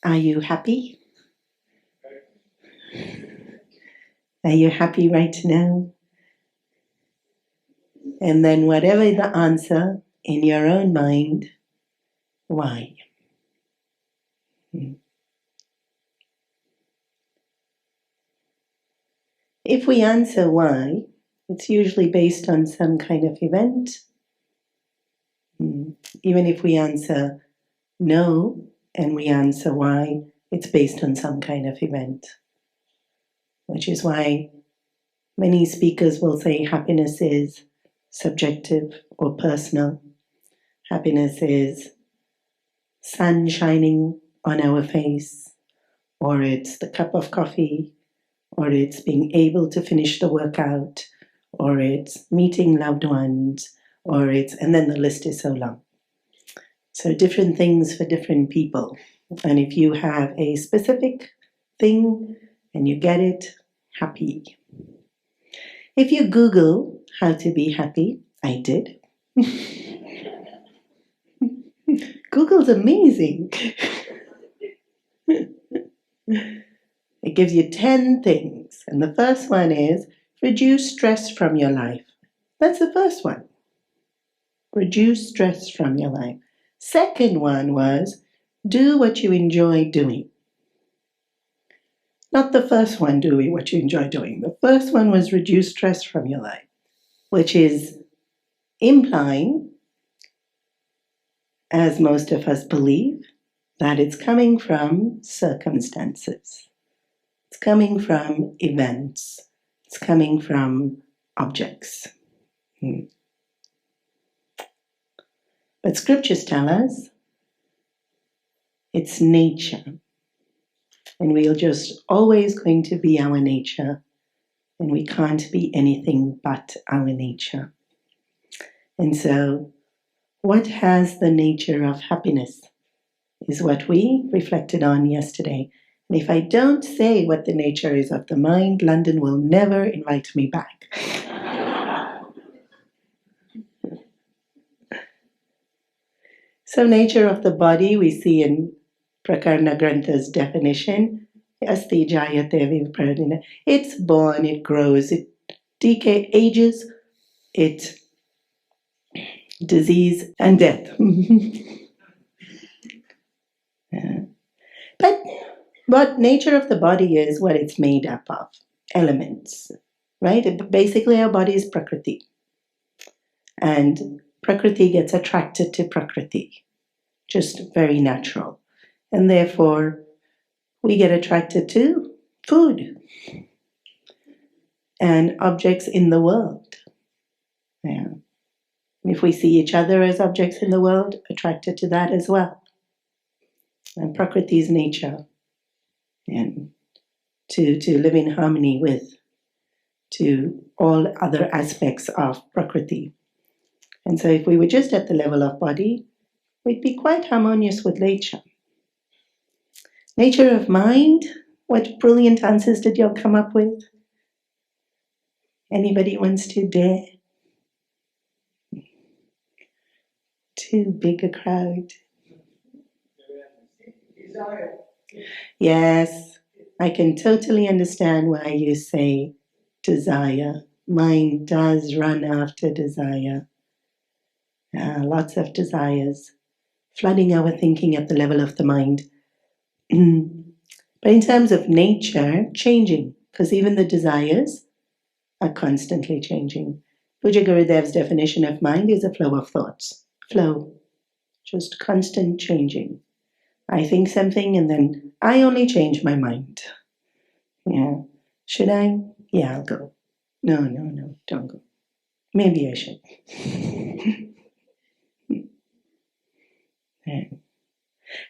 Are you happy? Are you happy right now? And then whatever the answer in your own mind, why? If we answer why, it's usually based on some kind of event. Even if we answer no and we answer why, it's based on some kind of event. Which is why many speakers will say happiness is subjective or personal. Happiness is sun shining on our face, or it's the cup of coffee, or it's being able to finish the workout, or it's meeting loved ones, or it's, and then the list is so long. So different things for different people. And if you have a specific thing and you get it, happy. If you Google how to be happy, I did. Google's amazing. It gives you 10 things. And the first one is reduce stress from your life. That's the first one. Reduce stress from your life. Second one was do what you enjoy doing. Not the first one, doing what you enjoy doing. The first one was reduce stress from your life, which is implying, as most of us believe, that it's coming from circumstances. It's coming from events. It's coming from objects. But scriptures tell us it's nature. And we're just always going to be our nature. And we can't be anything but our nature. And so, what has the nature of happiness is what we reflected on yesterday. And if I don't say what the nature is of the mind, London will never invite me back. So nature of the body we see in Prakarana Grantha's definition, Asti Jayate Vipradina. It's born, it grows, it decays, ages, it disease and death. Yeah. But what nature of the body is what it's made up of, elements, right? Basically our body is Prakriti. And Prakriti gets attracted to Prakriti, just very natural. And therefore, we get attracted to food and objects in the world. Yeah. And if we see each other as objects in the world, attracted to that as well. And Prakriti's nature. And to live in harmony with, to all other aspects of Prakriti. And so if we were just at the level of body, we'd be quite harmonious with nature. Nature of mind, what brilliant answers did y'all come up with? Anybody wants to dare? Too big a crowd. Desire. Yes, I can totally understand why you say desire. Mind does run after desire. Lots of desires, flooding our thinking at the level of the mind. But in terms of nature, changing, because even the desires are constantly changing. Puja Gurudev's definition of mind is a flow of thoughts. Flow, just constant changing. I think something and then I only change my mind. Yeah. Should I? Yeah, I'll go. No, don't go. Maybe I should.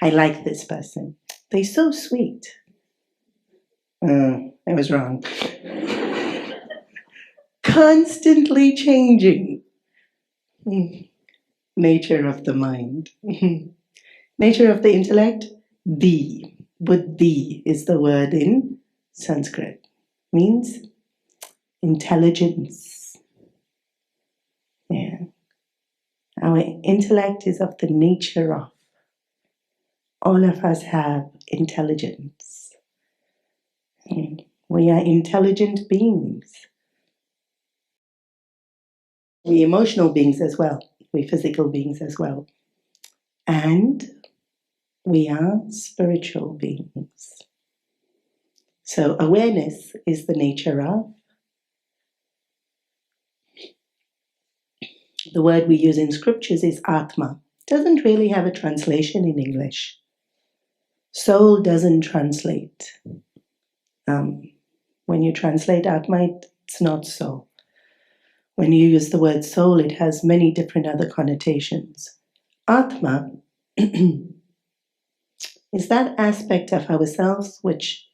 I like this person. They're so sweet. I was wrong. Constantly changing. Nature of the mind. Nature of the intellect, di. Buddhi is the word in Sanskrit. Means intelligence. Yeah. Our intellect is of the nature of all of us have intelligence. We are intelligent beings. We're emotional beings as well. We're physical beings as well. And we are spiritual beings. So awareness is the nature of. The word we use in scriptures is Atma. Doesn't really have a translation in English. Soul doesn't translate. When you translate Atma, it's not so. When you use the word soul, it has many different other connotations. Atma is that aspect of ourselves which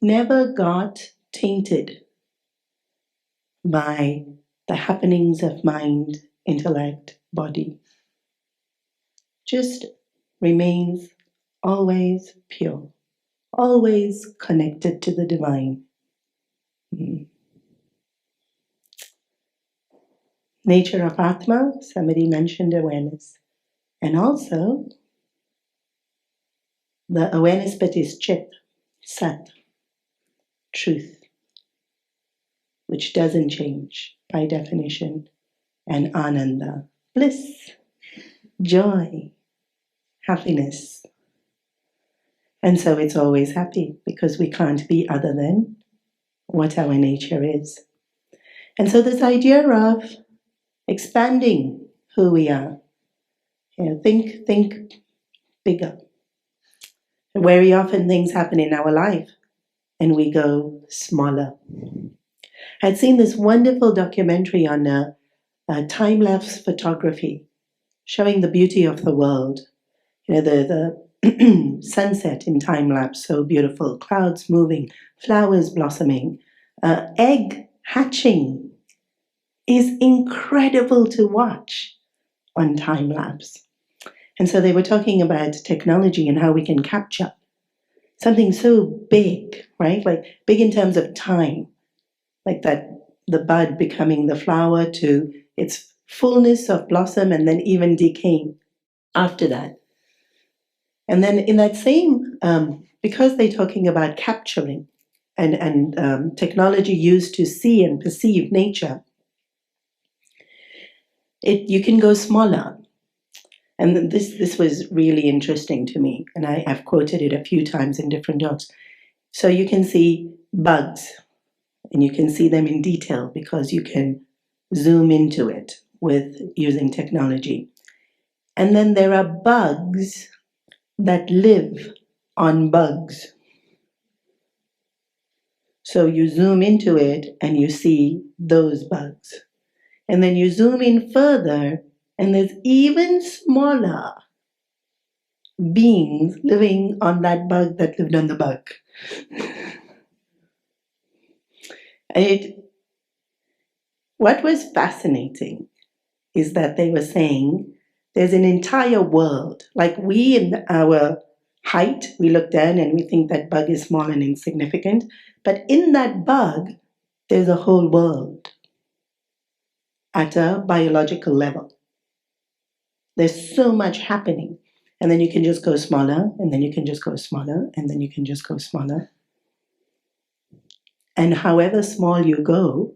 never got tainted by the happenings of mind, intellect, body. Just remains always pure, always connected to the divine. Nature of Atma, somebody mentioned awareness. And also, the awareness bit is Chit, Sat, truth, which doesn't change by definition, and Ananda, bliss, joy, happiness. And so it's always happy because we can't be other than what our nature is. And so this idea of expanding who we are, think bigger. Very often things happen in our life and we go smaller. I'd seen this wonderful documentary on time-lapse photography showing the beauty of the world. The sunset in time-lapse, so beautiful, clouds moving, flowers blossoming, egg hatching is incredible to watch on time-lapse. And so they were talking about technology and how we can capture something so big, right? Like big in terms of time, like that the bud becoming the flower to its fullness of blossom and then even decaying after that. And then in that same, because they're talking about capturing and technology used to see and perceive nature, you can go smaller. And this was really interesting to me, and I've quoted it a few times in different talks. So you can see bugs, and you can see them in detail because you can zoom into it with using technology. And then there are bugs that live on bugs. So you zoom into it and you see those bugs. And then you zoom in further and there's even smaller beings living on that bug that lived on the bug. What was fascinating is that they were saying there's an entire world. Like we in our height, we look down and we think that bug is small and insignificant. But in that bug, there's a whole world at a biological level. There's so much happening. And then you can just go smaller, and then you can just go smaller, and then you can just go smaller. And however small you go,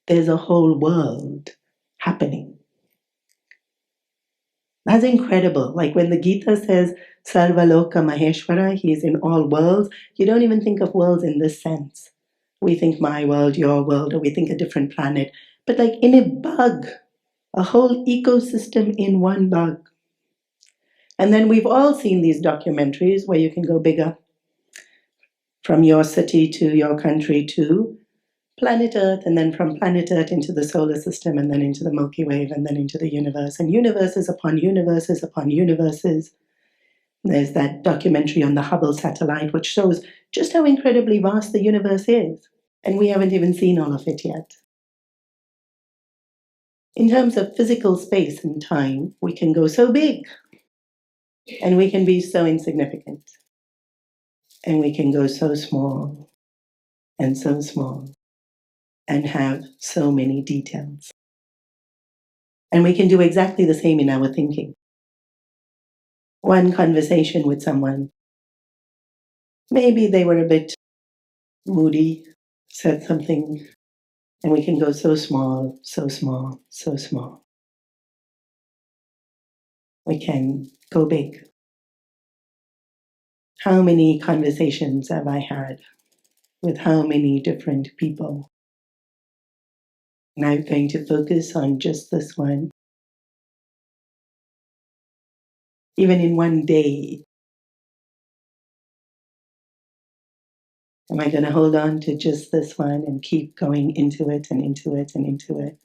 there's a whole world happening. That's incredible. Like when the Gita says, Sarvaloka Maheshwara, he is in all worlds, you don't even think of worlds in this sense. We think my world, your world, or we think a different planet. But like in a bug, a whole ecosystem in one bug. And then we've all seen these documentaries where you can go bigger from your city to your country to planet Earth, and then from planet Earth into the solar system, and then into the Milky Way, and then into the universe, and universes upon universes upon universes. There's that documentary on the Hubble satellite, which shows just how incredibly vast the universe is. And we haven't even seen all of it yet. In terms of physical space and time, we can go so big, and we can be so insignificant. And we can go so small, and so small, and have so many details. And we can do exactly the same in our thinking. one conversation with someone. Maybe they were a bit moody, said something, and we can go so small, so small, so small. We can go big. How many conversations have I had with how many different people? And I'm going to focus on just this one. Even in one day, am I going to hold on to just this one and keep going into it and into it and into it?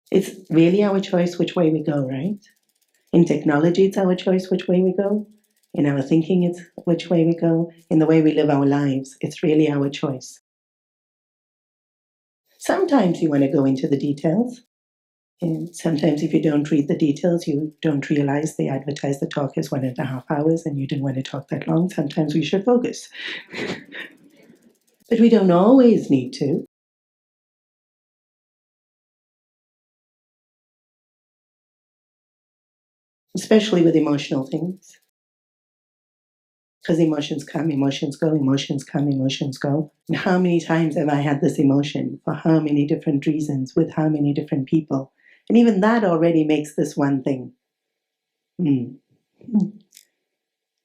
It's really our choice which way we go, right? In technology, it's our choice which way we go. In our thinking, it's which way we go. In the way we live our lives, it's really our choice. Sometimes you want to go into the details. And sometimes if you don't read the details, you don't realize they advertise the talk as 1.5 hours and you didn't want to talk that long. Sometimes we should focus. But we don't always need to. Especially with emotional things. Because emotions come, emotions go, emotions come, emotions go. And how many times have I had this emotion for how many different reasons with how many different people? And even that already makes this one thing.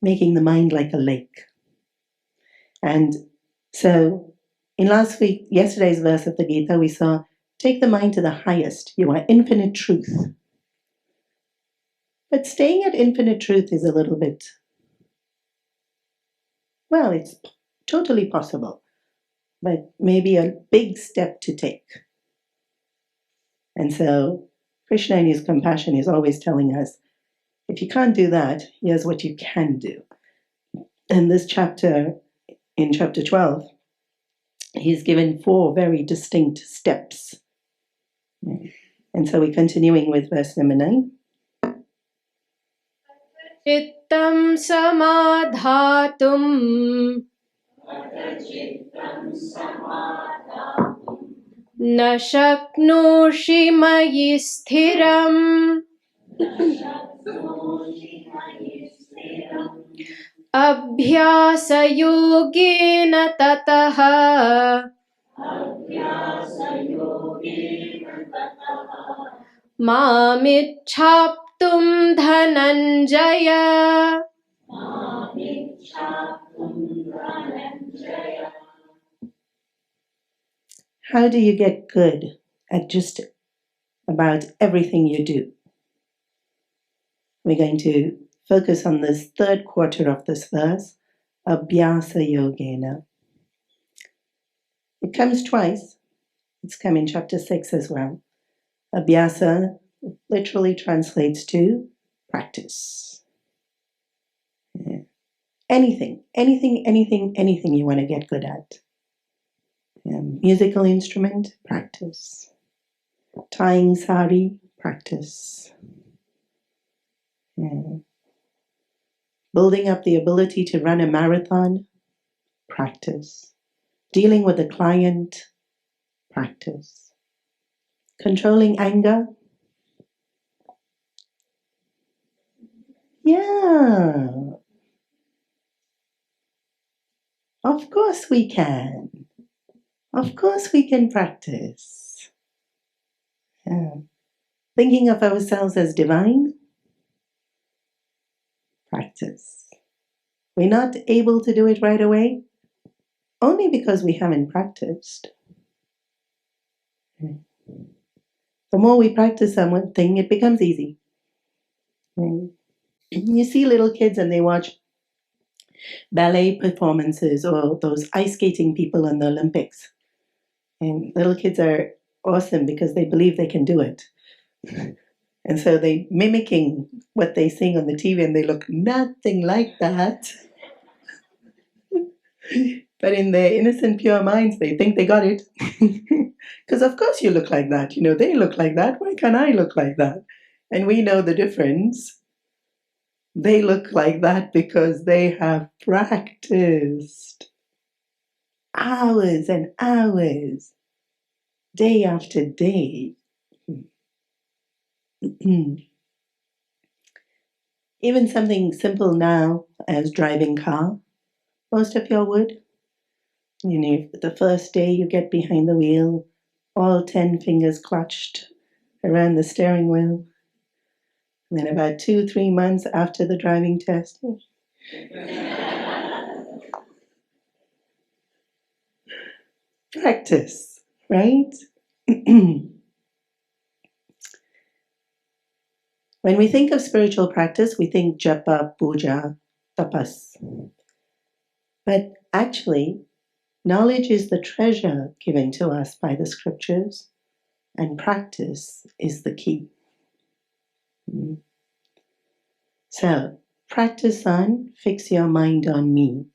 Making the mind like a lake. And so in yesterday's verse of the Gita, we saw, take the mind to the highest. You are infinite truth. But staying at infinite truth is a little bit, well, it's totally possible, but maybe a big step to take. And so Krishna in his compassion is always telling us, if you can't do that, here's what you can do. And this chapter, in chapter 12, he's given 4 very distinct steps. And so we're continuing with verse number 9. Chittam samadhatum na shaknoshi mayi sthiram abhyasa yogena tataha mamichhaptum dhananjaya. How do you get good at just about everything you do? We're going to focus on this third quarter of this verse, Abhyasa Yogena. It comes twice. It's come in chapter 6 as well. Abhyasa literally translates to practice. Anything you want to get good at. Musical instrument, practice. Tying sari, practice. Building up the ability to run a marathon, practice. Dealing with a client, practice. Controlling anger, yeah, of course we can. Of course we can practice. Yeah. Thinking of ourselves as divine, practice. We're not able to do it right away, only because we haven't practiced. The more we practice something, it becomes easy. You see little kids and they watch ballet performances or those ice skating people in the Olympics. And little kids are awesome because they believe they can do it. And so they mimicking what they sing on the TV and they look nothing like that. But in their innocent, pure minds, they think they got it. Because of course you look like that. You know, they look like that. Why can't I look like that? And we know the difference. They look like that because they have practiced hours and hours, day after day. Even something simple now as driving car, most of you would. You know, the first day you get behind the wheel, all 10 fingers clutched around the steering wheel. And then about 2-3 months after the driving test, practice, right? When we think of spiritual practice, we think japa, puja, tapas. But actually, knowledge is the treasure given to us by the scriptures, and practice is the key. So, practice on, fix your mind on me.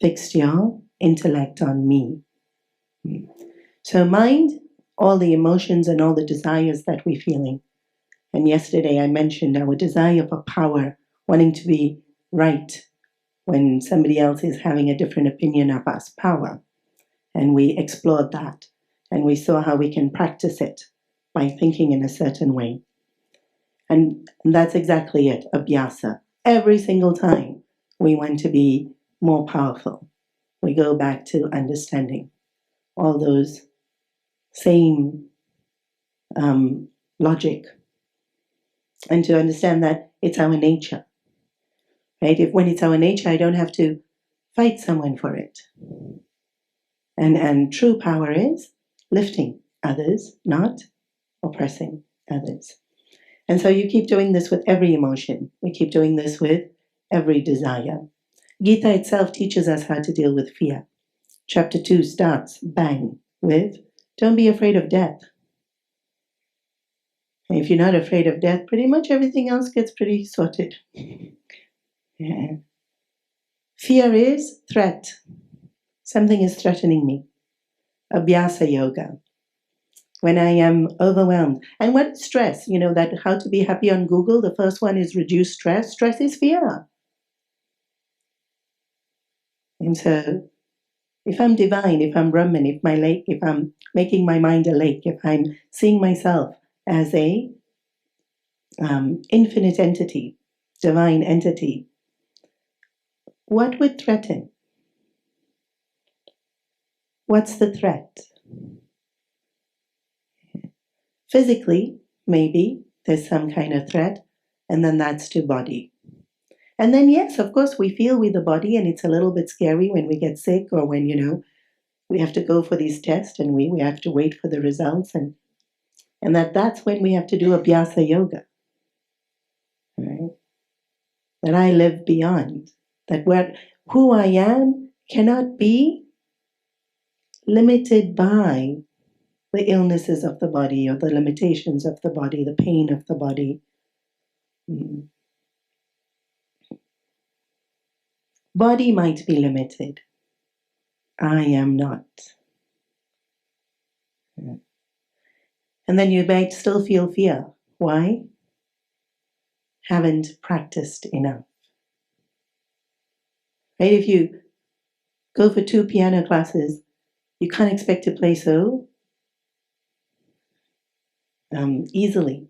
Fix your intellect on me. So mind, all the emotions and all the desires that we're feeling. And yesterday I mentioned our desire for power, wanting to be right when somebody else is having a different opinion of us, power. And we explored that. And we saw how we can practice it by thinking in a certain way. And that's exactly it, abhyasa. Every single time we want to be more powerful, we go back to understanding all those same logic, and to understand that it's our nature, right? If when it's our nature, I don't have to fight someone for it. And true power is lifting others, not oppressing others. And so you keep doing this with every emotion. You keep doing this with every desire. Gita itself teaches us how to deal with fear. Chapter 2 starts, bang, with, don't be afraid of death. And if you're not afraid of death, pretty much everything else gets pretty sorted. Yeah. Fear is threat. Something is threatening me. Abhyasa yoga. When I am overwhelmed. And what is stress? You know, that how to be happy on Google, the first one is reduce stress. Stress is fear. And so, if I'm divine, if I'm Brahman, if I'm making my mind a lake, if I'm seeing myself as a infinite entity, divine entity, what would threaten? What's the threat? Physically, maybe there's some kind of threat, and then that's to body. And then, yes, of course, we feel with the body, and it's a little bit scary when we get sick or when, we have to go for these tests and we have to wait for the results. And that's when we have to do abhyasa yoga. Right? That I live beyond. That who I am cannot be limited by the illnesses of the body or the limitations of the body, the pain of the body. Body might be limited. I am not. And then you might still feel fear. Why? Haven't practiced enough. Right? If you go for 2 piano classes, you can't expect to play so easily.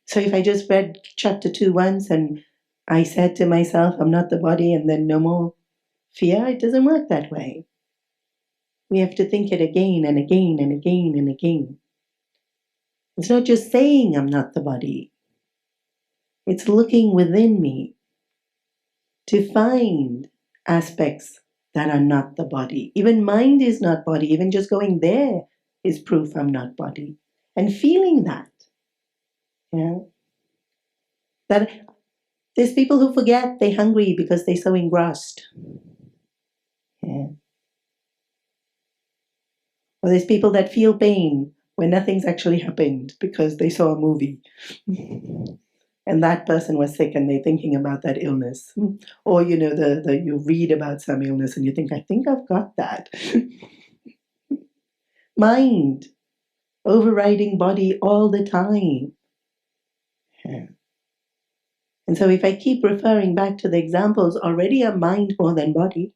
So if I just read chapter 2 once and I said to myself, I'm not the body, and then no more fear, it doesn't work that way. We have to think it again and again and again and again. It's not just saying I'm not the body. It's looking within me to find aspects that are not the body. Even mind is not body. Even just going there is proof I'm not body. And feeling that. Yeah. That there's people who forget they're hungry because they're so engrossed. Yeah. Or there's people that feel pain when nothing's actually happened because they saw a movie. And that person was sick and they're thinking about that illness. Or, you read about some illness and you think, I think I've got that. Mind overriding body all the time. Yeah. And so if I keep referring back to the examples, already I'm mind more than body.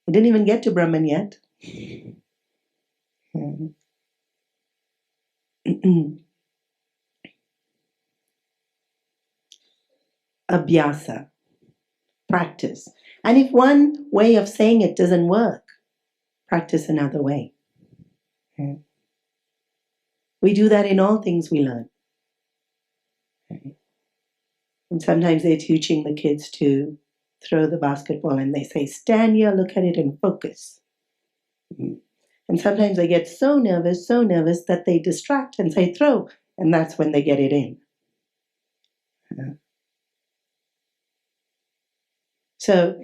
I didn't even get to Brahman yet. Yeah. Abhyasa, practice. And if one way of saying it doesn't work, practice another way. Okay. We do that in all things we learn. Okay. And sometimes they're teaching the kids to throw the basketball and they say, stand here, look at it and focus. And sometimes they get so nervous that they distract and say throw, and that's when they get it in. So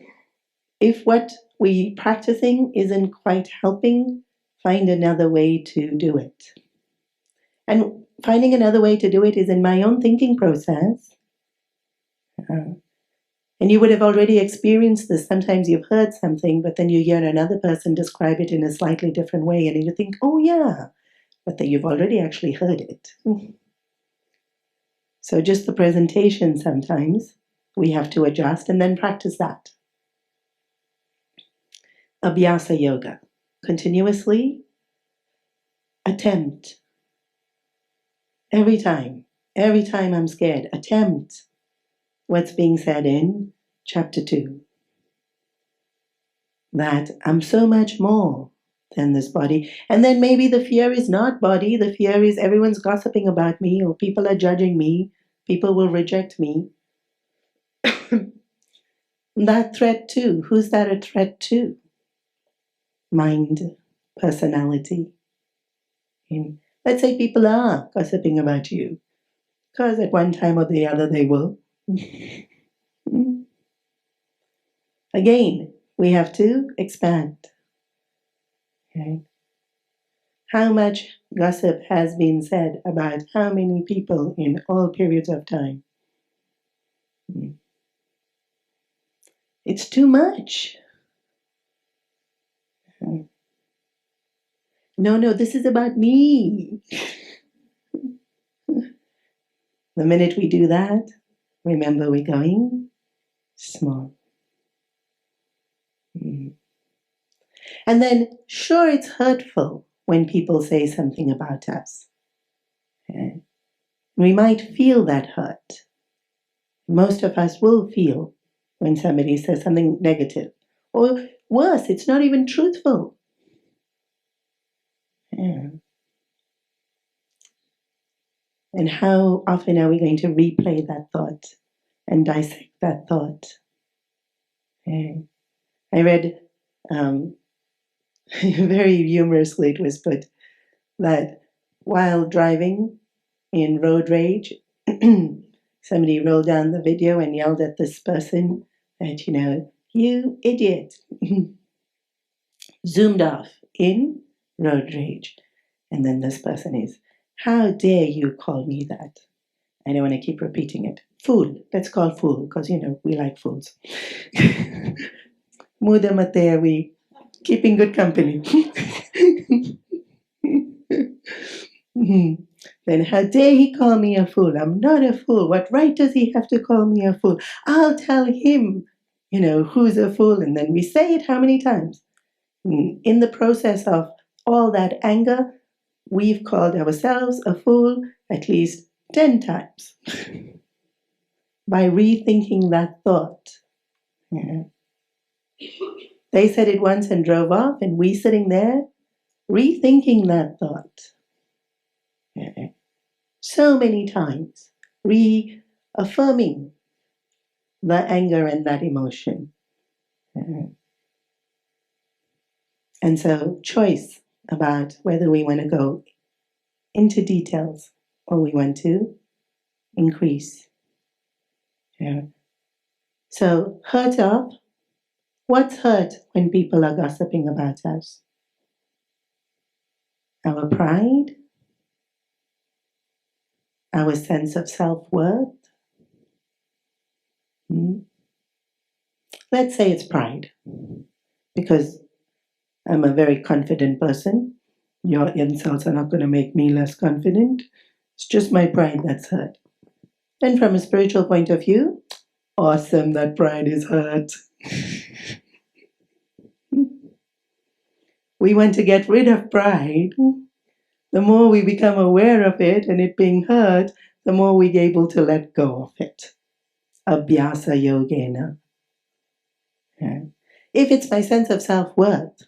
if what we're practicing isn't quite helping, find another way to do it. And finding another way to do it is in my own thinking process. And you would have already experienced this. Sometimes you've heard something, but then you hear another person describe it in a slightly different way, and you think, oh yeah, but then you've already actually heard it. So just the presentation sometimes, we have to adjust and then practice that. Abhyasa yoga. Continuously attempt. Every time I'm scared, attempt what's being said in chapter 2. That I'm so much more than this body. And then maybe the fear is not body, the fear is everyone's gossiping about me, or people are judging me, people will reject me. That threat too, who's that a threat to? Mind, personality. Let's say people are gossiping about you, because at one time or the other they will. Again, we have to expand. Okay. How much gossip has been said about how many people in all periods of time? It's too much. No, this is about me. The minute we do that, remember we're going small. And then, sure, it's hurtful when people say something about us. Okay. We might feel that hurt. Most of us will feel when somebody says something negative. Or worse, it's not even truthful. Yeah. And how often are we going to replay that thought and dissect that thought? Okay. I read, very humorously it was put, that while driving in road rage, somebody rolled down the video and yelled at this person that, you idiot. Zoomed off in road rage. And then this person is, how dare you call me that? I don't want to keep repeating it. Fool. Let's call fool, because, we like fools. Muda Matea, we keeping good company. Then how dare he call me a fool? I'm not a fool. What right does he have to call me a fool? I'll tell him, who's a fool. And then we say it how many times? In the process of all that anger, we've called ourselves a fool at least 10 times by rethinking that thought. Yeah. They said it once and drove off, and we sitting there rethinking that thought. Yeah. So many times, reaffirming the anger and that emotion. Yeah. And so, choice about whether we want to go into details or we want to increase. Yeah. So, hurt of, what's hurt when people are gossiping about us? Our pride? Our sense of self-worth? Let's say it's pride, because I'm a very confident person. Your insults are not going to make me less confident. It's just my pride that's hurt. And from a spiritual point of view, awesome that pride is hurt. We want to get rid of pride. The more we become aware of it and it being hurt, the more we're able to let go of it. abhyasa yogena. Yeah. If it's my sense of self-worth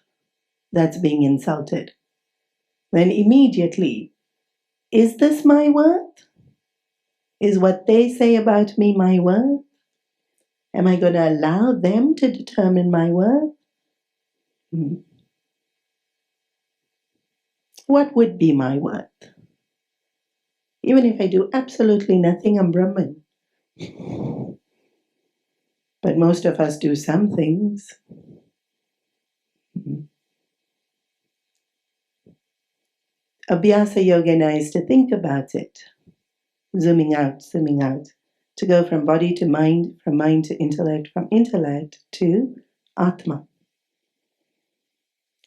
that's being insulted, then immediately, is this my worth? Is what they say about me my worth? Am I going to allow them to determine my worth? What would be my worth? Even if I do absolutely nothing, I'm Brahman. But most of us do some things. Abhyasa yogena is to think about it, zooming out, to go from body to mind, from mind to intellect, from intellect to Atma.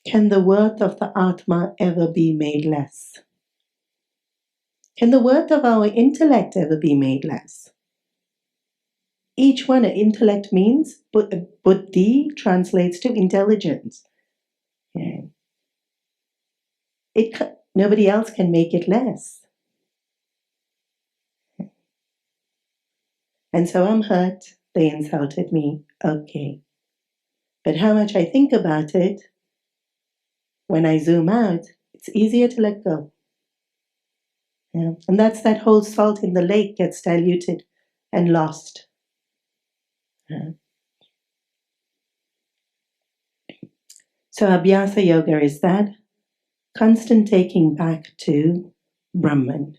Can the worth of the Atma ever be made less? Can the worth of our intellect ever be made less? Each one, intellect means, buddhi translates to intelligence. Yeah. Nobody else can make it less. And so I'm hurt, they insulted me, okay. But how much I think about it, when I zoom out, it's easier to let go. Yeah. And that's that whole salt in the lake gets diluted and lost. Yeah. So Abhyasa Yoga is that constant taking back to Brahman.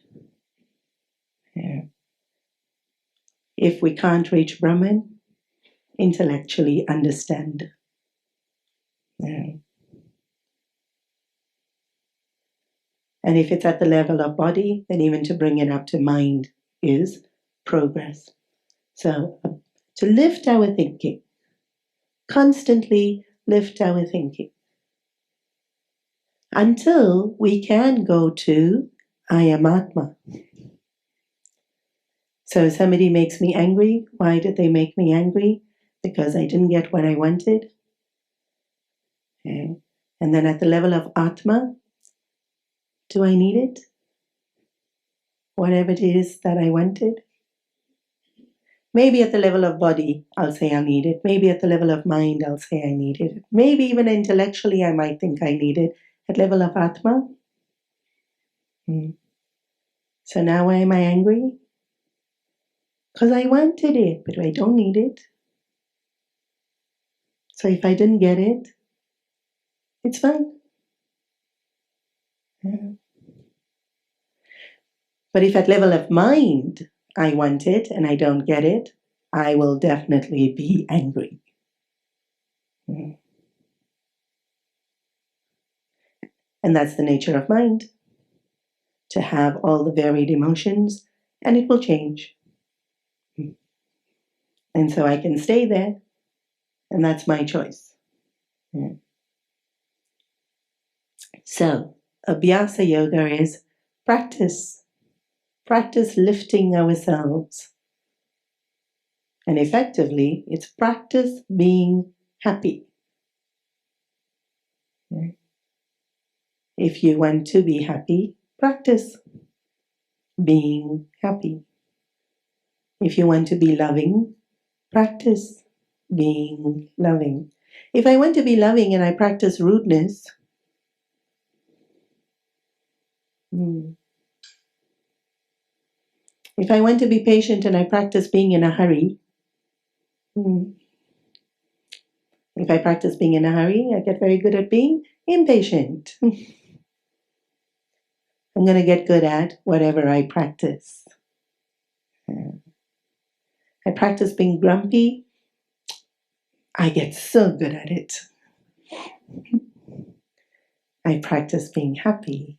Yeah. If we can't reach Brahman, intellectually understand. Yeah. And if it's at the level of body, then even to bring it up to mind is progress. So to lift our thinking, constantly lift our thinking, until we can go to I am Atma. So somebody makes me angry. Why did they make me angry? Because I didn't get what I wanted. Okay. And then at the level of Atma, do I need it? Whatever it is that I wanted? Maybe at the level of body, I'll say I'll need it. Maybe at the level of mind, I'll say I need it. Maybe even intellectually, I might think I need it. At level of Atma? So now why am I angry? Because I wanted it, but I don't need it. So if I didn't get it, it's fine. Yeah. But if at level of mind, I want it and I don't get it, I will definitely be angry. And that's the nature of mind, to have all the varied emotions, and it will change. And so I can stay there, and that's my choice. Yeah. So, Abhyasa Yoga is practice lifting ourselves. And effectively, it's practice being happy. Yeah. If you want to be happy, practice being happy. If you want to be loving, practice being loving. If I want to be loving and I practice rudeness, if I want to be patient and I practice being in a hurry, if I practice being in a hurry, I get very good at being impatient. I'm going to get good at whatever I practice. I practice being grumpy, I get so good at it. I practice being happy,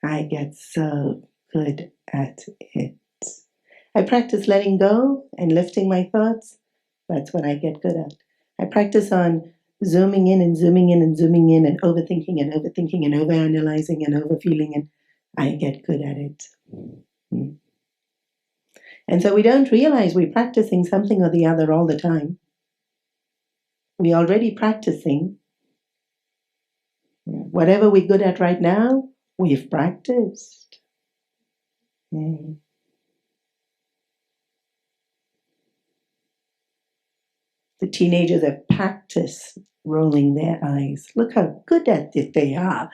I get so good at it. I practice letting go and lifting my thoughts, that's what I get good at. I practice on zooming in and zooming in and zooming in and overthinking and overthinking and overanalyzing and overfeeling, and I get good at it. And so we don't realize we're practicing something or the other all the time. We're already practicing. Whatever we're good at right now, we've practiced. The teenagers have practiced rolling their eyes. Look how good at it they are.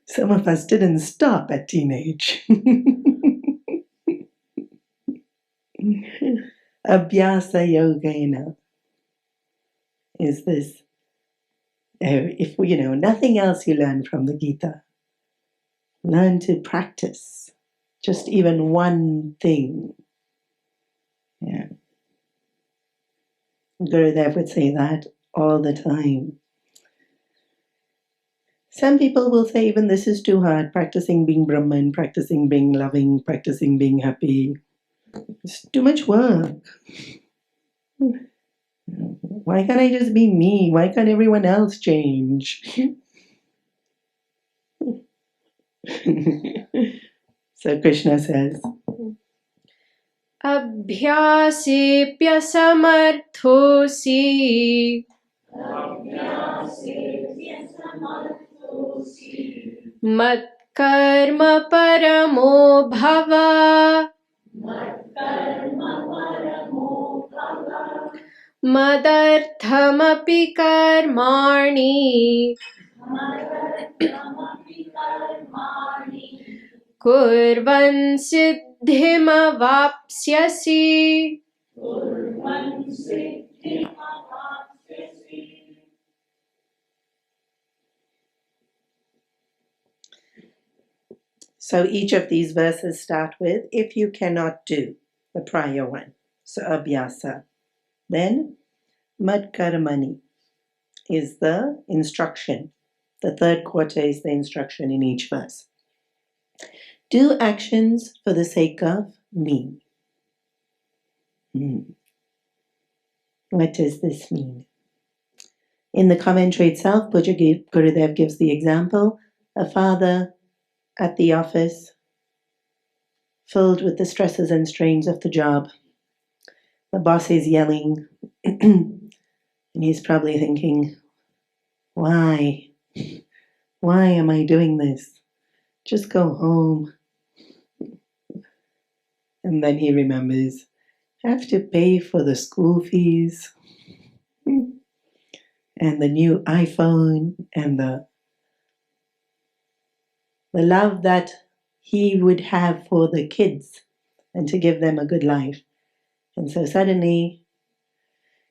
Some of us didn't stop at teenage. Abhyasa yogena is this, if nothing else you learn from the Gita, learn to practice just even one thing. Yeah. Gurudev would say that all the time. Some people will say even this is too hard, practicing being Brahman, practicing being loving, practicing being happy. It's too much work. Why can't I just be me? Why can't everyone else change? So Krishna says, Abhyasepyasamarthosi Matkarma paramo bhava Madarthamapi karmani Kurvan siddhimavapsyasi. so each of these verses start with, if you cannot do, the prior one. So abhyasa. Then madkarmani is the instruction. The third quarter is the instruction in each verse. Do actions for the sake of me. What does this mean? In the commentary itself, Pujya Gurudev gives the example, a father at the office, filled with the stresses and strains of the job. The boss is yelling, and he's probably thinking, why? Why am I doing this? Just go home. And then he remembers, I have to pay for the school fees and the new iPhone and the love that he would have for the kids and to give them a good life. And so suddenly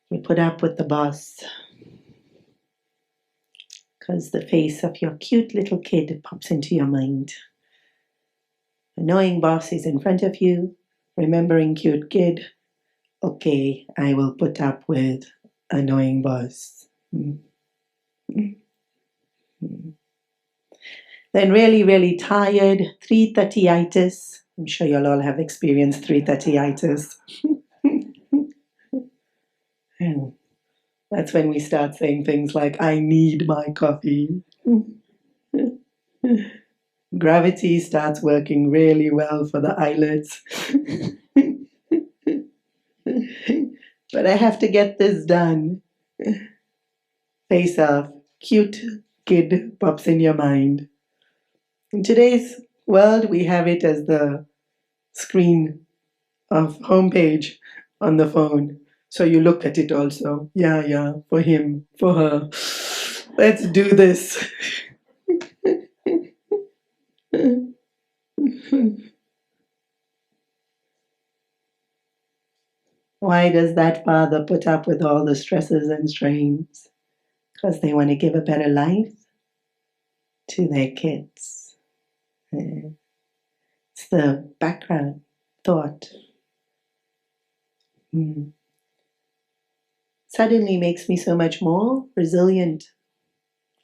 you put up with the boss because the face of your cute little kid pops into your mind. Annoying boss is in front of you, remembering cute kid. Okay, I will put up with annoying boss. Then really, really tired, 3:30itis. I'm sure you'll all have experienced 3:30itis. That's when we start saying things like, I need my coffee. Gravity starts working really well for the eyelids. But I have to get this done. Face off, cute kid pops in your mind. In today's world, we have it as the screen of homepage on the phone. So you look at it also. Yeah, for him, for her. Let's do this. Why does that father put up with all the stresses and strains? Because they want to give a better life to their kids. It's the background thought. Suddenly makes me so much more resilient,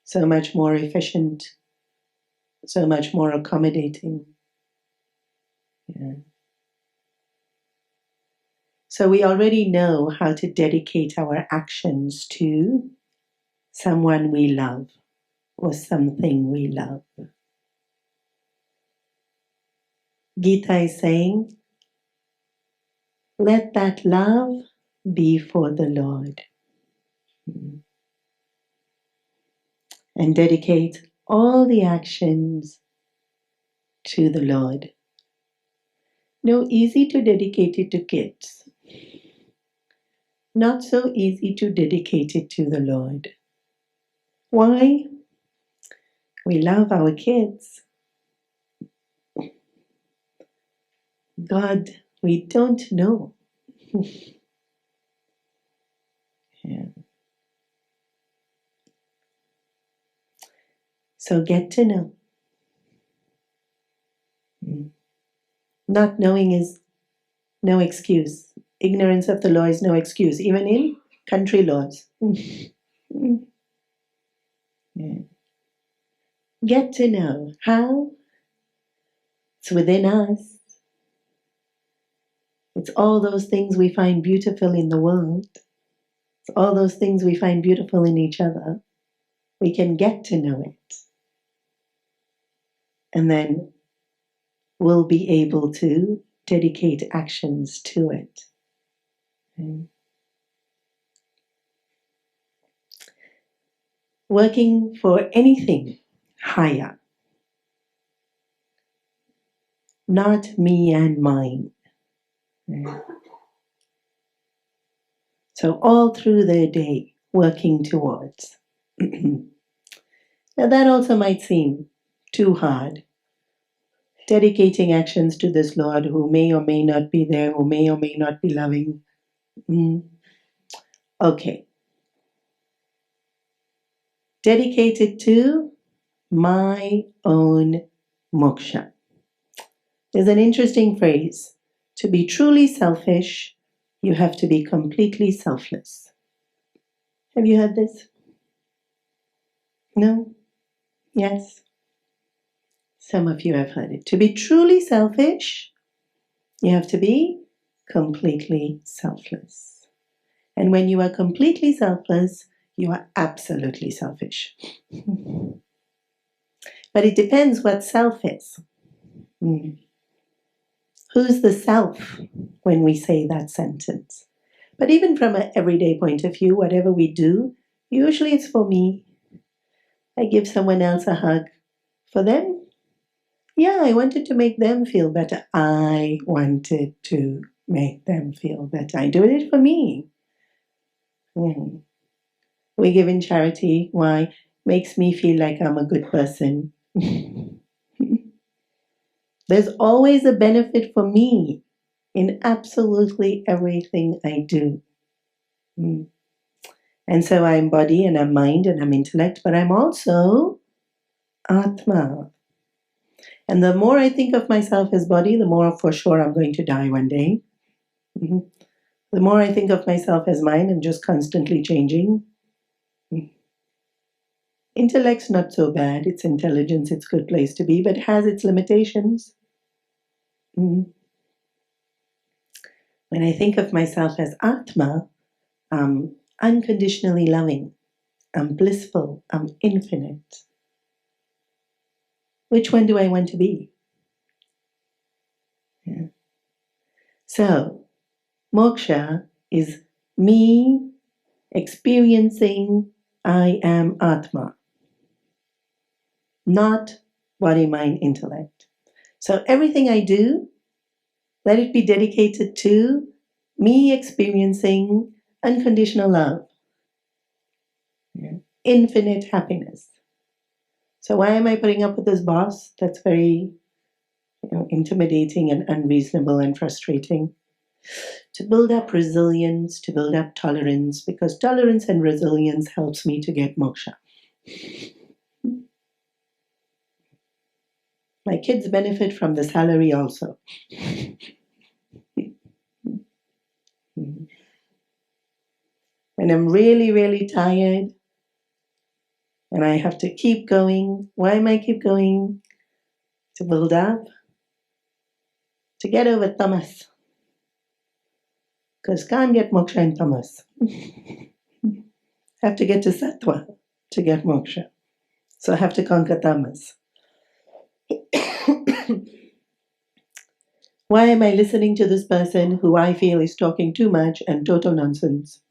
so much more efficient, so much more accommodating. So we already know how to dedicate our actions to someone we love or something we love. Gita is saying, let that love be for the Lord. And dedicate all the actions to the Lord. No, easy to dedicate it to kids. not so easy to dedicate it to the Lord. Why? We love our kids. God, we don't know. Yeah. So get to know. Not knowing is no excuse. Ignorance of the law is no excuse, even in country laws. Yeah. Get to know. How? It's within us. It's all those things we find beautiful in the world. It's all those things we find beautiful in each other. We can get to know it. And then we'll be able to dedicate actions to it. Okay. Working for anything higher, not me and mine. Okay. So all through the day, working towards. Now that also might seem too hard. Dedicating actions to this Lord who may or may not be there, who may or may not be loving. Okay. Dedicated to my own moksha. There's an interesting phrase. To be truly selfish, you have to be completely selfless. Have you heard this? No? Yes? Some of you have heard it. To be truly selfish, you have to be completely selfless. And when you are completely selfless, you are absolutely selfish. But it depends what self is. Who's the self when we say that sentence? But even from an everyday point of view, whatever we do, usually it's for me. I give someone else a hug. For them, yeah, I wanted to make them feel better. I wanted to make them feel better. I do it for me. We give in charity. Why? Makes me feel like I'm a good person. There's always a benefit for me in absolutely everything I do. And so I'm body and I'm mind and I'm intellect, but I'm also Atma. And the more I think of myself as body, the more for sure I'm going to die one day. The more I think of myself as mind, I'm just constantly changing. Intellect's not so bad. It's intelligence, it's a good place to be, but it has its limitations. When I think of myself as Atma, I'm unconditionally loving. I'm blissful. I'm infinite. Which one do I want to be? Yeah. So, moksha is me experiencing I am Atma, not body, mind, intellect. So everything I do, let it be dedicated to me experiencing unconditional love, infinite happiness. So why am I putting up with this boss that's very intimidating and unreasonable and frustrating? To build up resilience, to build up tolerance, because tolerance and resilience helps me to get moksha. My kids benefit from the salary also. When I'm really, really tired and I have to keep going, why am I keep going? To build up, to get over tamas. Because can't get moksha in tamas. Have to get to sattva to get moksha. So I have to conquer tamas. Why am I listening to this person who I feel is talking too much and total nonsense?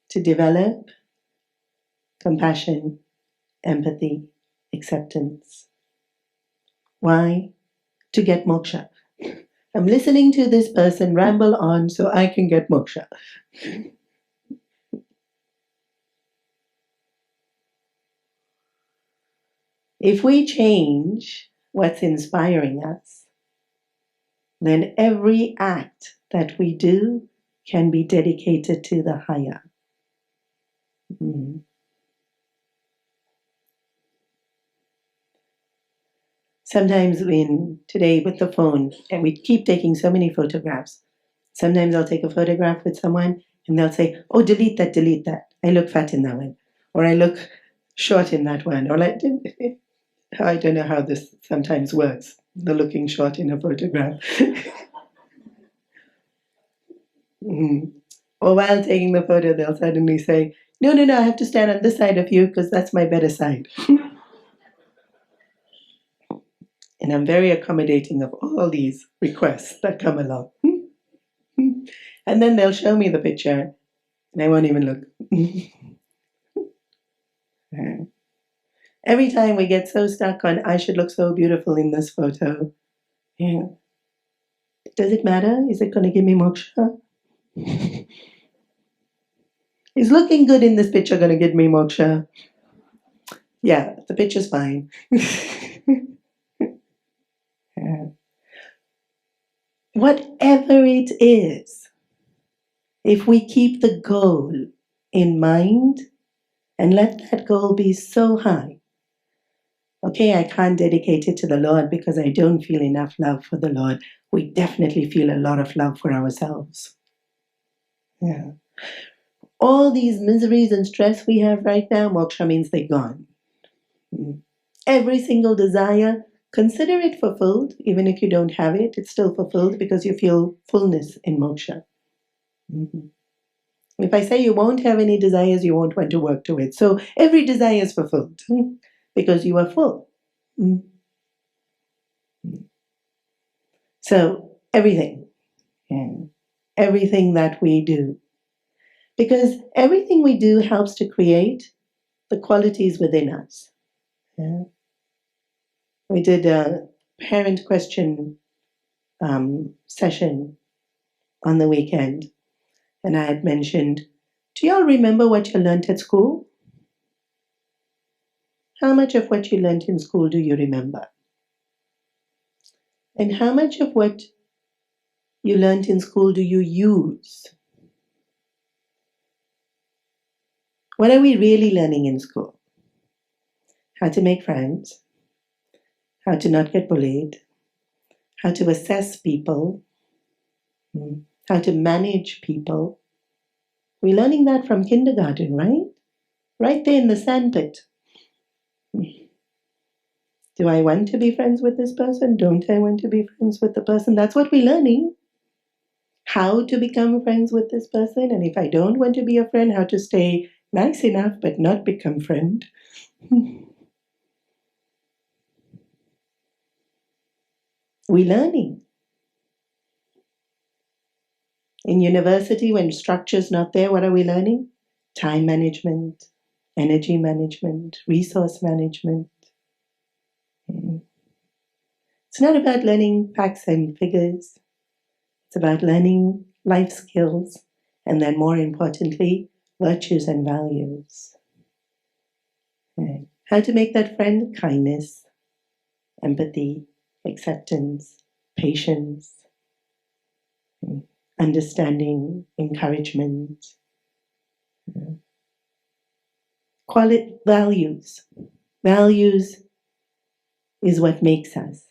To develop compassion, empathy, acceptance. Why? To get moksha. I'm listening to this person ramble on so I can get moksha. If we change what's inspiring us, then every act that we do can be dedicated to the higher. Mm. Sometimes today with the phone, and we keep taking so many photographs, sometimes I'll take a photograph with someone and they'll say, oh, delete that, delete that. I look fat in that one. Or I look short in that one. Or like, I don't know how this sometimes works, the looking short in a photograph. Mm. Or while taking the photo, they'll suddenly say, no, I have to stand on this side of you because that's my better side. And I'm very accommodating of all these requests that come along. And then they'll show me the picture and I won't even look. Every time we get so stuck on, I should look so beautiful in this photo. Yeah. Does it matter? Is it going to give me moksha? Is looking good in this picture going to give me moksha? Yeah, the picture's fine. Yeah. Whatever it is, if we keep the goal in mind and let that goal be so high, okay, I can't dedicate it to the Lord because I don't feel enough love for the Lord. We definitely feel a lot of love for ourselves. Yeah. All these miseries and stress we have right now, moksha means they're gone. Every single desire, consider it fulfilled. Even if you don't have it, it's still fulfilled because you feel fullness in moksha. Mm-hmm. If I say you won't have any desires, you won't want to work to it. So every desire is fulfilled because you are full. So everything, yeah, everything that we do, because everything we do helps to create the qualities within us. Yeah. We did a parent question session on the weekend, and I had mentioned, do y'all remember what you learned at school? How much of what you learned in school do you remember? And how much of what you learned in school do you use? What are we really learning in school? How to make friends, how to not get bullied, how to assess people, how to manage people. We're learning that from kindergarten, right? Right there in the sandpit. Do I want to be friends with this person? Don't I want to be friends with the person? That's what we're learning. How to become friends with this person. And if I don't want to be a friend, how to stay nice enough but not become friend. We're learning. In university, when structure's not there, what are we learning? Time management, energy management, resource management. It's not about learning facts and figures. It's about learning life skills, and then more importantly, virtues and values. How to make that friend? Kindness, empathy, acceptance, patience, understanding, encouragement. Quality values. Values is what makes us.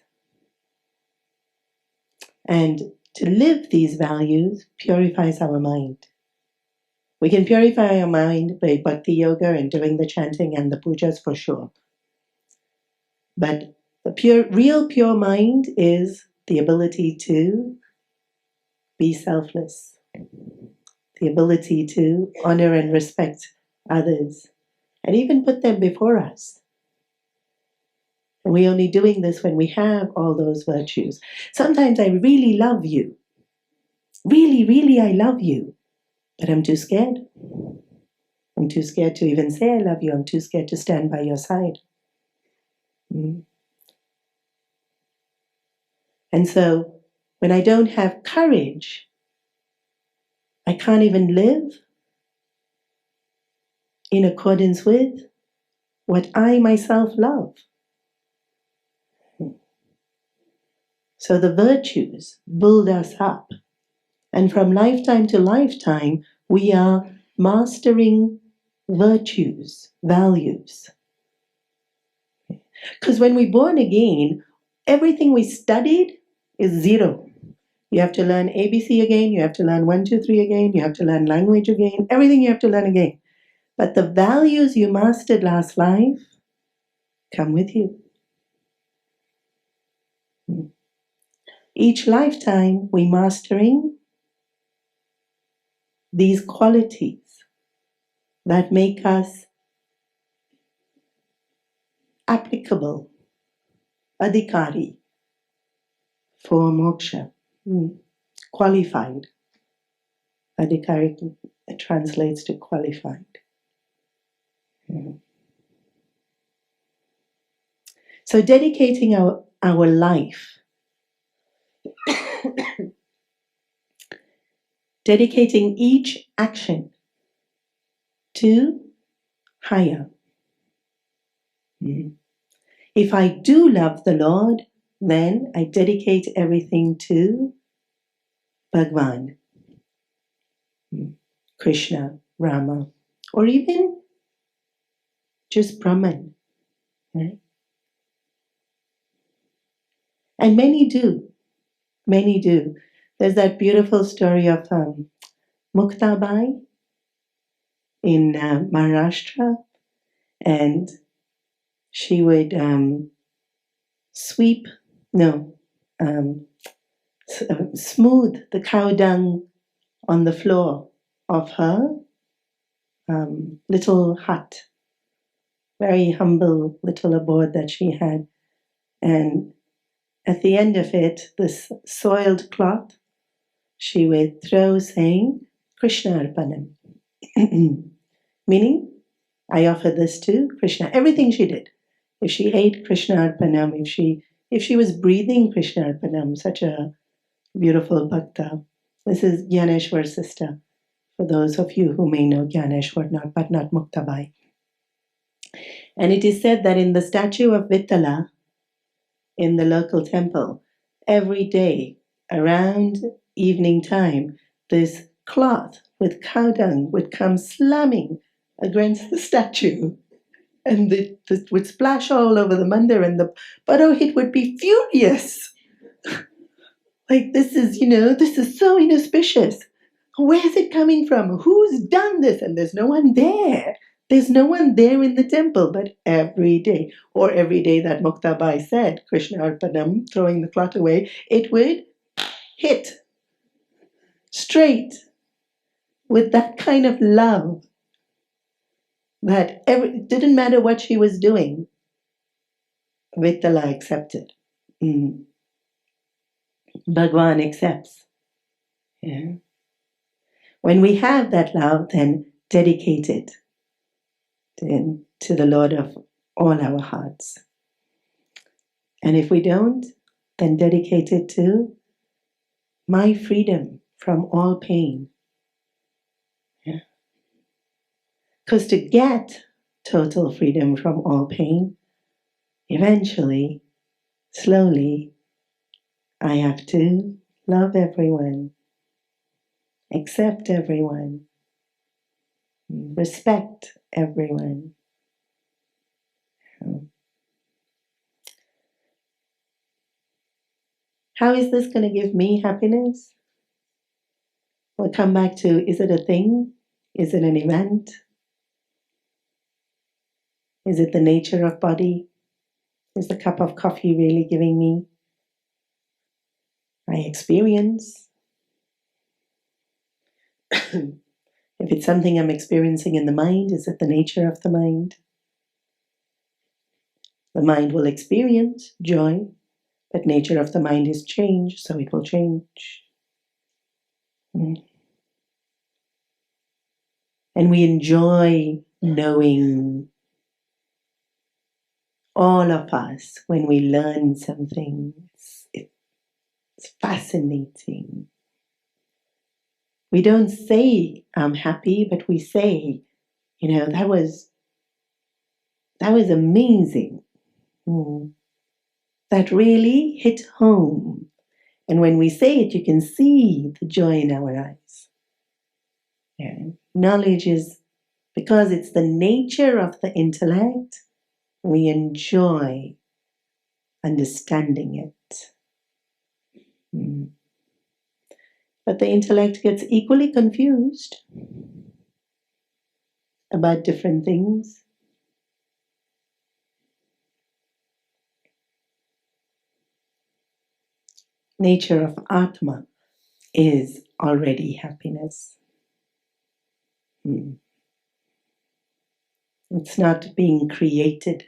And to live these values purifies our mind. We can purify our mind by bhakti yoga and doing the chanting and the pujas for sure. But the real pure mind is the ability to be selfless, the ability to honor and respect others, and even put them before us. And we're only doing this when we have all those virtues. Sometimes I really love you. Really, really, I love you. But I'm too scared. I'm too scared to even say I love you. I'm too scared to stand by your side. And so When I don't have courage, I can't even live in accordance with what I myself love. So the virtues build us up. And from lifetime to lifetime, we are mastering virtues, values. Because when we're born again, everything we studied is zero. You have to learn ABC again, you have to learn 1, 2, 3 again, you have to learn language again, everything you have to learn again. But the values you mastered last life come with you. Each lifetime we're mastering these qualities that make us applicable, adhikari, for moksha, qualified. Adhikari translates to qualified. So dedicating our life, dedicating each action to higher. If I do love the Lord, then I dedicate everything to Bhagwan, Krishna, Rama, or even just Brahman. Right? And many do. Many do. There's that beautiful story of Muktabai in Maharashtra, and she would smooth the cow dung on the floor of her little hut, very humble little abode that she had. And at the end of it, this soiled cloth, she would throw saying, Krishna Arpanam. Meaning, I offer this to Krishna. Everything she did. If she ate, Krishna Arpanam. If she was breathing, Krishna Arpanam. Such a beautiful bhakta. This is Gyaneshwar's sister, for those of you who may know Gyaneshwar, but not Muktabai. And it is said that in the statue of Vittala, in the local temple, every day around evening time, this cloth with cow dung would come slamming against the statue, and it would splash all over the mandir, and the Purohit would be furious. Like, this is so inauspicious. Where's it coming from? Who's done this? And there's no one there. There's no one there in the temple, but every day that Muktabai said, Krishna Arpanam, throwing the cloth away, it would hit straight with that kind of love that it didn't matter what she was doing, Vittala accepted. Bhagwan accepts. Yeah. When we have that love, then dedicate it to the Lord of all our hearts. And if we don't, then dedicate it to my freedom from all pain. Yeah. Because to get total freedom from all pain, eventually, slowly, I have to love everyone, accept everyone, respect everyone. How is this going to give me happiness? We'll come back to, is it a thing? Is it an event? Is it the nature of body? Is the cup of coffee really giving me my experience? If it's something I'm experiencing in the mind, is it the nature of the mind? The mind will experience joy, but nature of the mind is change, so it will change. And we enjoy knowing, all of us, when we learn something, It's fascinating. We don't say I'm happy, but we say, that was amazing. That really hit home. And when we say it, you can see the joy in our eyes. Yeah. Knowledge is, because it's the nature of the intellect, we enjoy understanding it. But the intellect gets equally confused about different things. Nature of Atma is already happiness. It's not being created.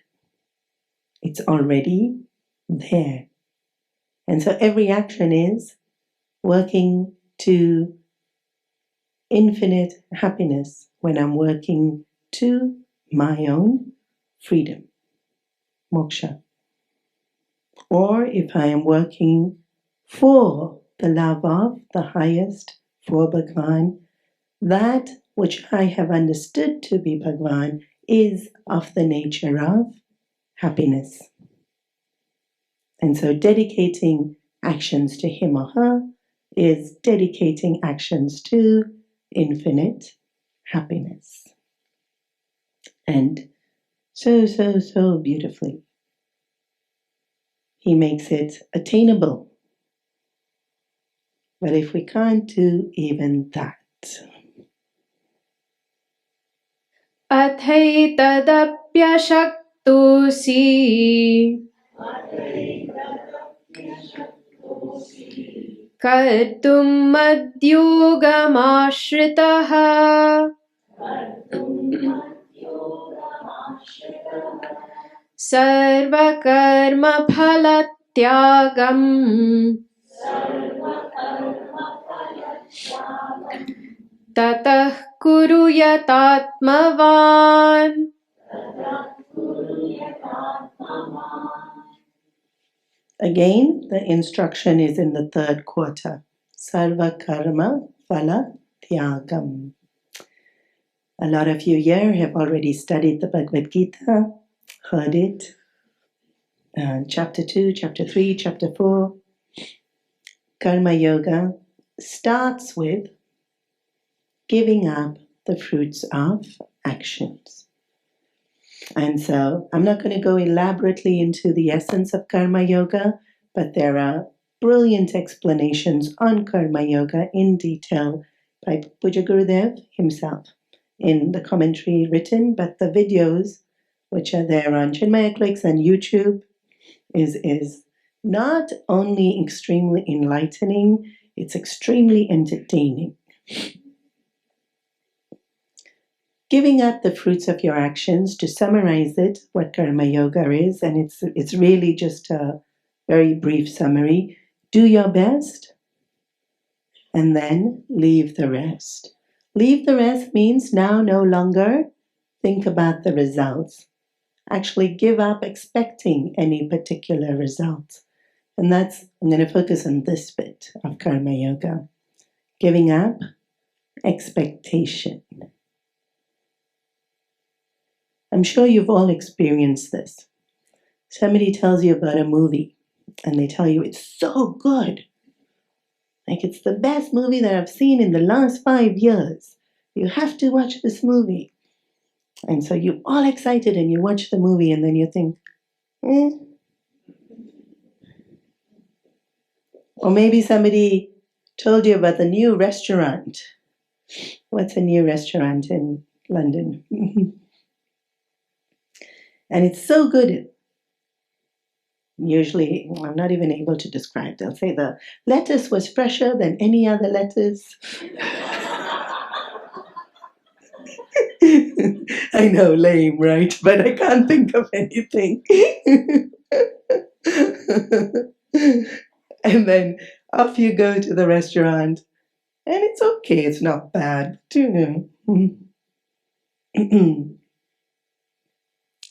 It's already there. And so every action is working to infinite happiness when I'm working to my own freedom, moksha. Or if I am working for the love of the highest, for Bhagwan, that which I have understood to be Bhagwan is of the nature of happiness. And so dedicating actions to him or her is dedicating actions to infinite happiness. And so beautifully, he makes it attainable. But if we can't do even that, अथैतदप्यशक्तोऽसि कर्तुं मद्योगमाश्रितः सर्वकर्मफलत्यागम् ततः कुरु यतात्मवान्. Again, the instruction is in the third quarter. Sarva karma phala tyagam. A lot of you here have already studied the Bhagavad Gita, heard it. Chapter 2, Chapter 3, Chapter 4. Karma Yoga starts with giving up the fruits of actions. And so I'm not going to go elaborately into the essence of Karma Yoga, but there are brilliant explanations on Karma Yoga in detail by Puja Gurudev himself in the commentary written, but the videos which are there on Chinmaya Clicks and YouTube is not only extremely enlightening, it's extremely entertaining. Giving up the fruits of your actions, to summarize it, what Karma Yoga is, and it's really just a very brief summary. Do your best, and then leave the rest. Leave the rest means now no longer think about the results. Actually give up expecting any particular result. And I'm going to focus on this bit of Karma Yoga. Giving up expectation. I'm sure you've all experienced this. Somebody tells you about a movie and they tell you it's so good. Like it's the best movie that I've seen in the last 5 years. You have to watch this movie. And so you're all excited and you watch the movie and then you think, Or maybe somebody told you about the new restaurant. What's a new restaurant in London? And it's so good. Usually, I'm not even able to describe. They'll say the lettuce was fresher than any other lettuce. I know, lame, right? But I can't think of anything. And then off you go to the restaurant. And it's okay, it's not bad.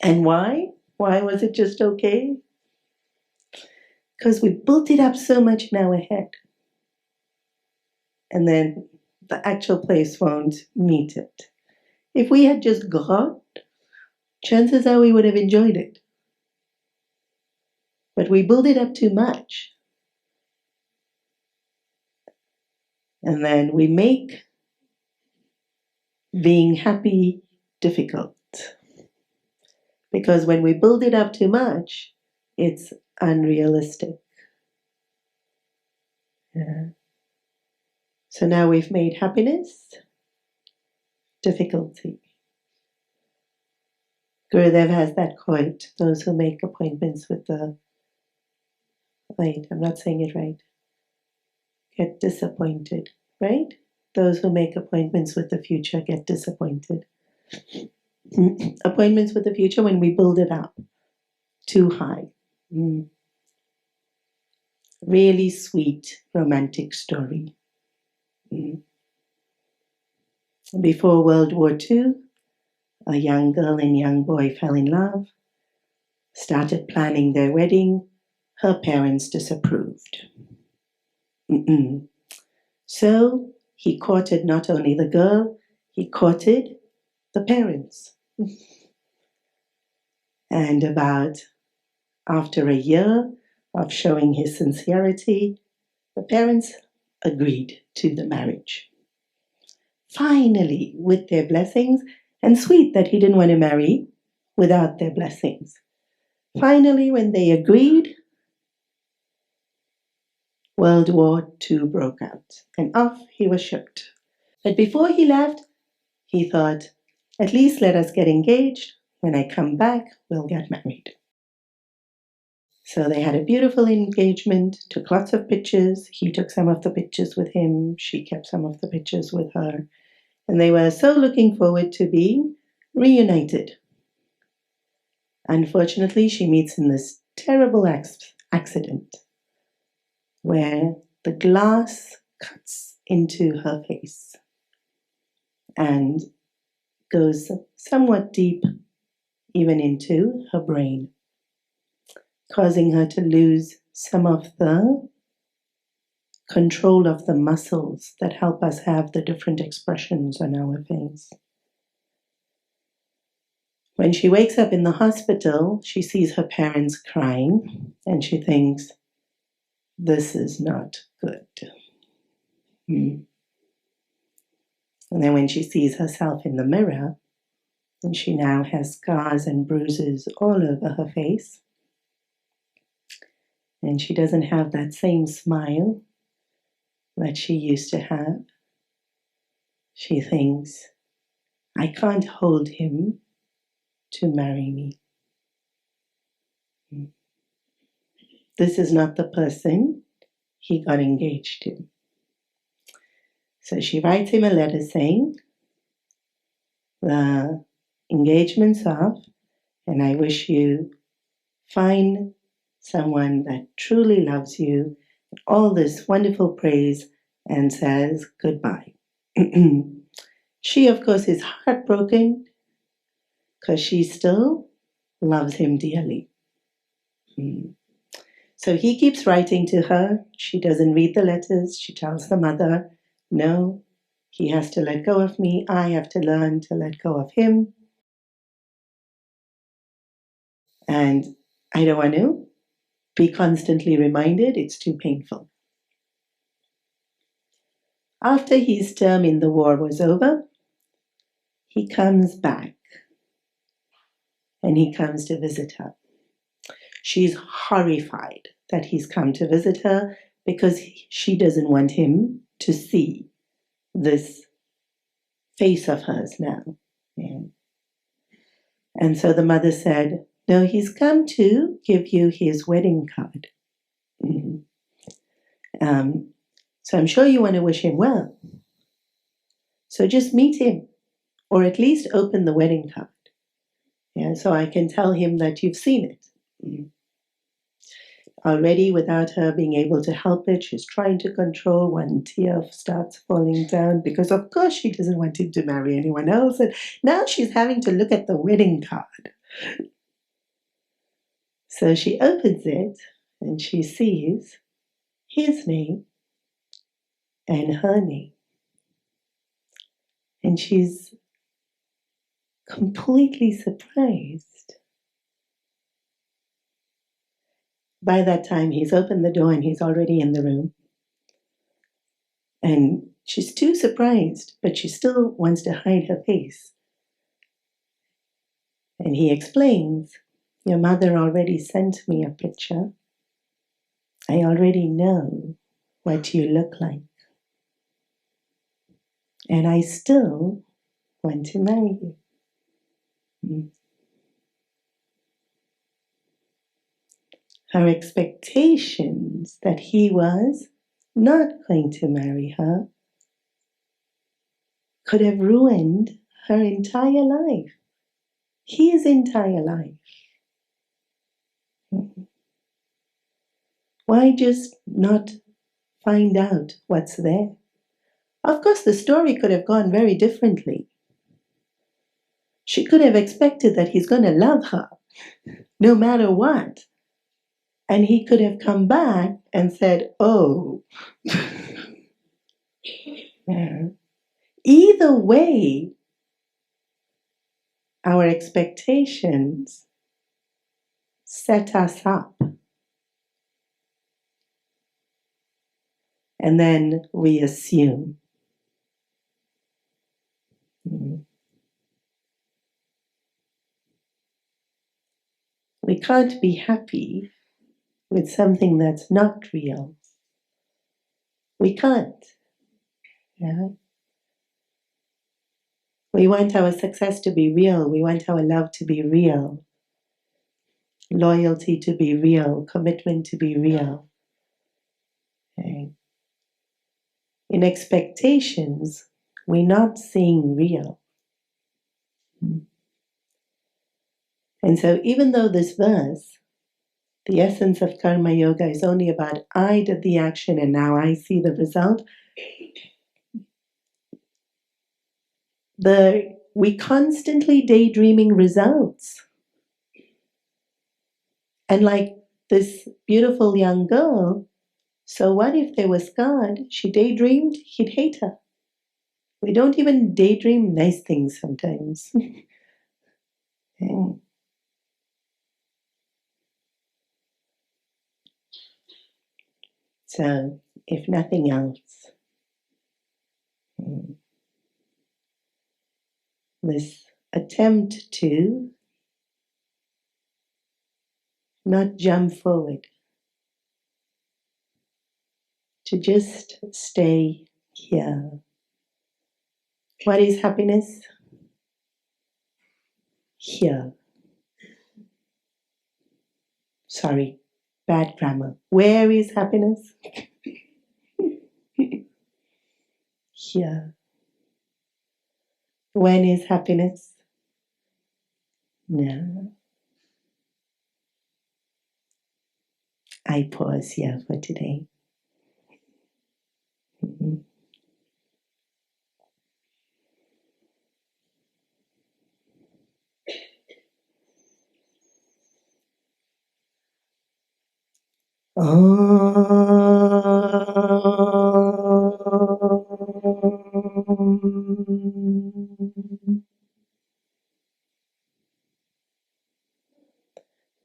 And why? Why was it just okay? because we built it up so much in our head. And then the actual place won't meet it. If we had just gone, chances are we would have enjoyed it. But we build it up too much. And then we make being happy difficult. Because when we build it up too much, it's unrealistic. Yeah. So now we've made happiness difficulty. Gurudev has that quote, those who make appointments with the... Wait, I'm not saying it right. Get disappointed, right? Those who make appointments with the future get disappointed. Appointments with the future when we build it up too high. Really sweet romantic story. Before World War II, a young girl and young boy fell in love, started planning their wedding. Her parents disapproved. So he courted not only the girl, he courted the parents. And after a year of showing his sincerity, the parents agreed to the marriage. Finally, with their blessings, and sweet that he didn't want to marry without their blessings. Finally, when they agreed, World War II broke out, and off he was shipped. But before he left, he thought, at least let us get engaged. When I come back, we'll get married. So they had a beautiful engagement, took lots of pictures. He took some of the pictures with him. She kept some of the pictures with her. And they were so looking forward to being reunited. Unfortunately, she meets in this terrible accident where the glass cuts into her face and goes somewhat deep even into her brain, causing her to lose some of the control of the muscles that help us have the different expressions on our face. When she wakes up in the hospital, she sees her parents crying and she thinks, this is not good. And then when she sees herself in the mirror, and she now has scars and bruises all over her face, and she doesn't have that same smile that she used to have, she thinks, I can't hold him to marry me. This is not the person he got engaged to. So she writes him a letter saying, the engagement's off, and I wish you find someone that truly loves you, all this wonderful praise, and says goodbye. She, of course, is heartbroken because she still loves him dearly. So he keeps writing to her. She doesn't read the letters. She tells the mother, no, he has to let go of me. I have to learn to let go of him. And I don't want to be constantly reminded. It's too painful. After his term in the war was over, he comes back and he comes to visit her. She's horrified that he's come to visit her because she doesn't want him to see this face of hers now. Yeah. And so the mother said, no, he's come to give you his wedding card. So I'm sure you want to wish him well. So just meet him, or at least open the wedding card. Yeah, so I can tell him that you've seen it. Already, without her being able to help it, she's trying to control. One tear starts falling down because, of course, she doesn't want him to marry anyone else. And now she's having to look at the wedding card. So she opens it and she sees his name and her name. And she's completely surprised. By that time, he's opened the door and he's already in the room. And she's too surprised, but she still wants to hide her face. And he explains, your mother already sent me a picture. I already know what you look like. And I still want to marry you. Her expectations that he was not going to marry her could have ruined her entire life, his entire life. Why just not find out what's there? Of course, the story could have gone very differently. She could have expected that he's going to love her no matter what. And he could have come back and said, oh. Either way, our expectations set us up. And then we assume. We can't be happy with something that's not real. We can't. Yeah? We want our success to be real. We want our love to be real. Loyalty to be real. Commitment to be real. Okay? In expectations, we're not seeing real. And so even though this verse, the essence of karma yoga is only about I did the action and now I see the result, we constantly daydreaming results. And like this beautiful young girl, so what if there was God? She daydreamed, he'd hate her. We don't even daydream nice things sometimes. Okay. So, if nothing else, this attempt to not jump forward, to just stay here. What is happiness? Here. Sorry, bad grammar. Where is happiness? Here. When is happiness? Now. I pause here for today.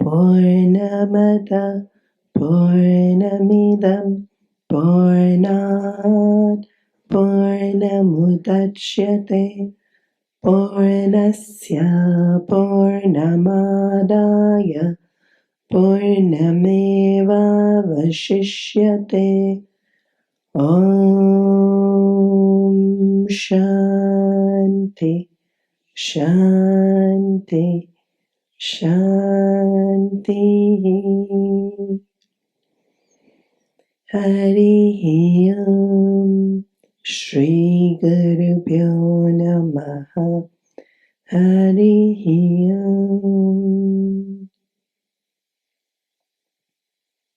Purnamada Purnamidam Purnat Purnamudachyate Purnasya Purnamadaya Purnameva Vashishyate. Om Shanti Shanti Shanti. Hari Om. Shri Guru Pyo Namaha. Hari Om.